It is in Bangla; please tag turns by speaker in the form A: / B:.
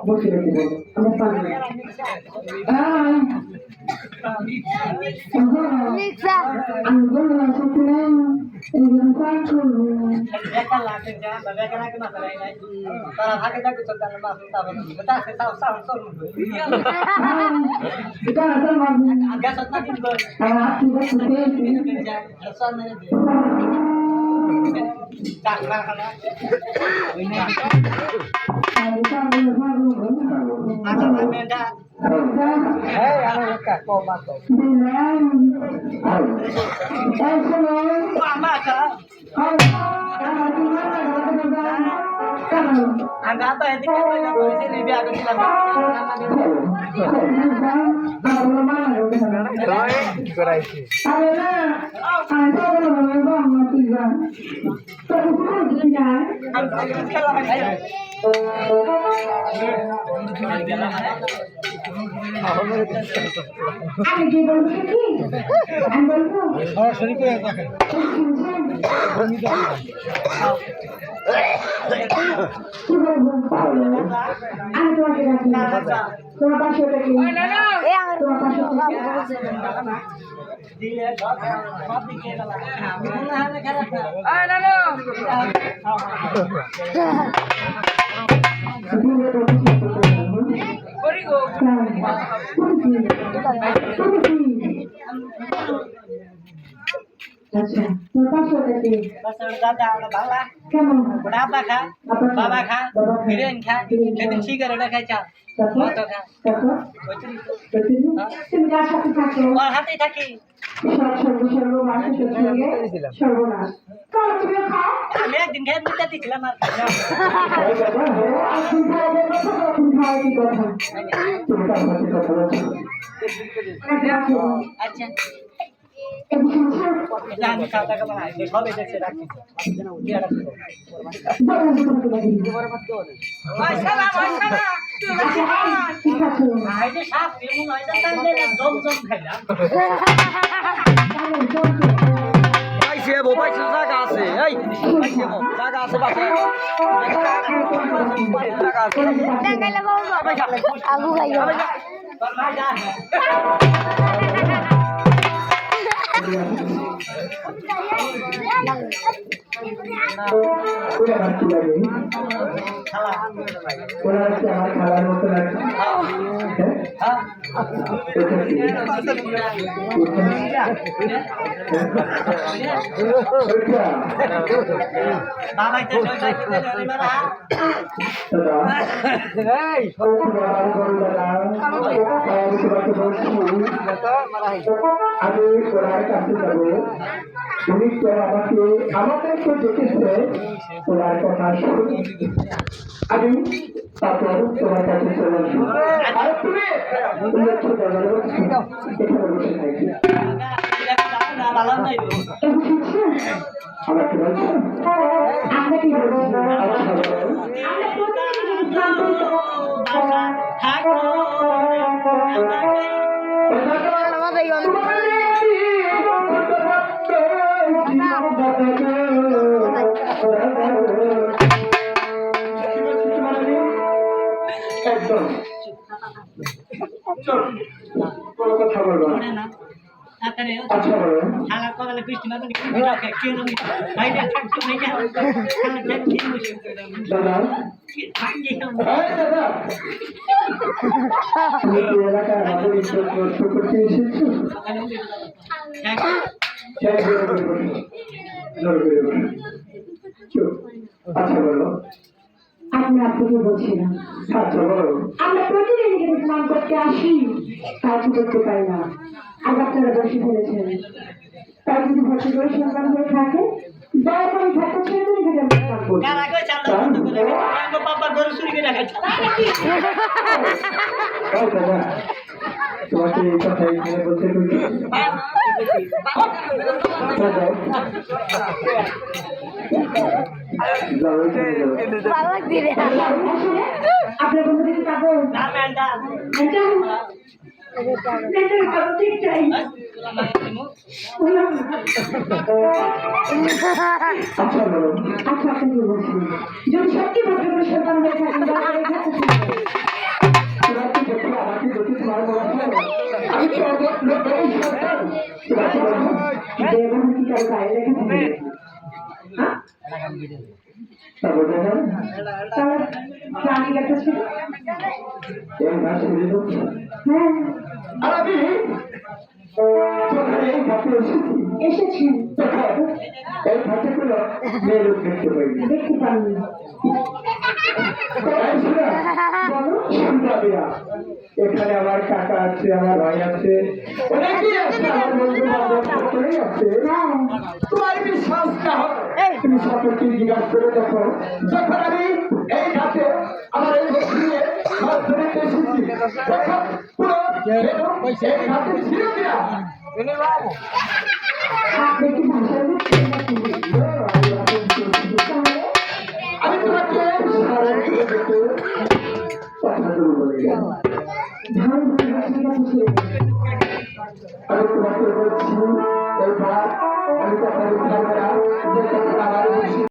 A: বসে রেখে বলো আমরা পারবো আমি বললাম সত্যি না এইগুলো কাজ করবো এটা আসলে আমি কি বলছি কি আমি বলবো সরাসরি করে দেখেন কি বলবো আমি তোমাকে ডাকি তোমার পাশে ওটা কি তোমার পাশে अच्छा तो पास होता है
B: बस दादा वाला बाला
A: क्या मामा
B: बुढ़ापा खा बाबा खा हिरेन खा लेकिन सिगरेट खा चा मत खा
A: तुम जा सकते हो
B: और हाथी थाकी
A: सर्वनाश सर्वनाश कौन तुम्हें खाओ
B: আমি একদিন খেয়ে মুখটা দিছিলাম আর আচ্ছা জানি খাওয়া খাওয়া না সবে দেখছে রাখছি মাশাআল্লাহ মাশাআল্লাহ আই যে সাপ এমন হয় না জম জম খাইলা
C: পাইছে বো পাইছে জায়গা আছে এই পাইছে বো জায়গা আছে বাসে জায়গা আছে
D: টাকাইলা বাবা আগু গাইও
A: খালার মতো লাগছে
B: বাবাই তো জয় কি বলে মারা
C: এই
A: আমি ওনার কাছে যাবো উনি তো আমাদেরকে দেখেছে ওনার কথা শুনি আমি তারপর তোমার কাছে চলে আসবো আর তুমি এখানে বসে থাকি
B: ভালো নাই
A: আমাকে বলছো আমরা কি বলছি একদম কোনো কথা বলবো না আচ্ছা বলো
B: শালা কলে বৃষ্টি না তো কি রাখে কি জানি ভাই না থাকতো নাই না শালা দেখ কি বসে
A: দাদা দাদা তুমি কি এলাকায় আমাদের প্রশ্ন করতে এসেছো আচ্ছা বলো আমি আপনাকে বলছিলাম আচ্ছা বলো আমরা প্রতিদিন এখানে স্নান করতে আসি কাজ করতে পারি না আজ আপনারা বসে ফেলেছেন তাই যদি বসে করে সন্তান হয়ে থাকে দয়া করে থাকতে ছেড়ে দিন এখানে আমরা স্নান করবো
B: কারা কই চালা বন্ধ করে আমার পাপা গরু চুরি করে রাখছে
A: দাদা তোমাকে এই কথা এখানে বলতে বলছি আপনার বন্ধু দিকে যাবো
B: না ম্যান্ডা
A: ঠিক চাই আচ্ছা বলো আচ্ছা আপনাকে বলছি যদি সত্যি ভদ্র করে সন্তান হয়ে থাকেন আর গায়ে লেগে থাকে হ্যাঁ
E: তারপর দেখেন
A: তাহলে প্রাণী একটা ছিল
E: এই ঘাস ঘুরে ঢুকছে
A: হ্যাঁ
E: আর আমি যখন এই ঘাটে এসেছি
A: এসেছেন
E: তখন এই ঘাটে কোনো মেয়ে লোক দেখতে পাইনি
A: দেখতে পাননি
E: তাই শোনা,
A: বলো
E: শুনবা বিয়া। এখানে আমার কাকা আছে আমার ভাই আছে অনেকেই আছে আমার বন্ধু বান্ধব সকলেই আছে
A: হ্যাঁ
E: তোমার বিশ্বাস না হয় তুমি সকলকে জিজ্ঞাসা করে দেখো যখন আমি এই ঘাটে আমার এই বসে নিয়ে মাছ ধরতে এসেছি তখন পুরো এই ঘাটে ছিল কিনা
A: আপনি কি ভাষায় বুঝছেন নাকি তাহলে
E: আমি তোমাকে সারা দিয়ে দেখতে কথাগুলো বলে গেলাম
A: ধান ধরে ভাষাটা বুঝিয়ে
E: আমি তোমাকে বলছি এবার আমি কথা বলতে পারবো না যে কথাটা আমার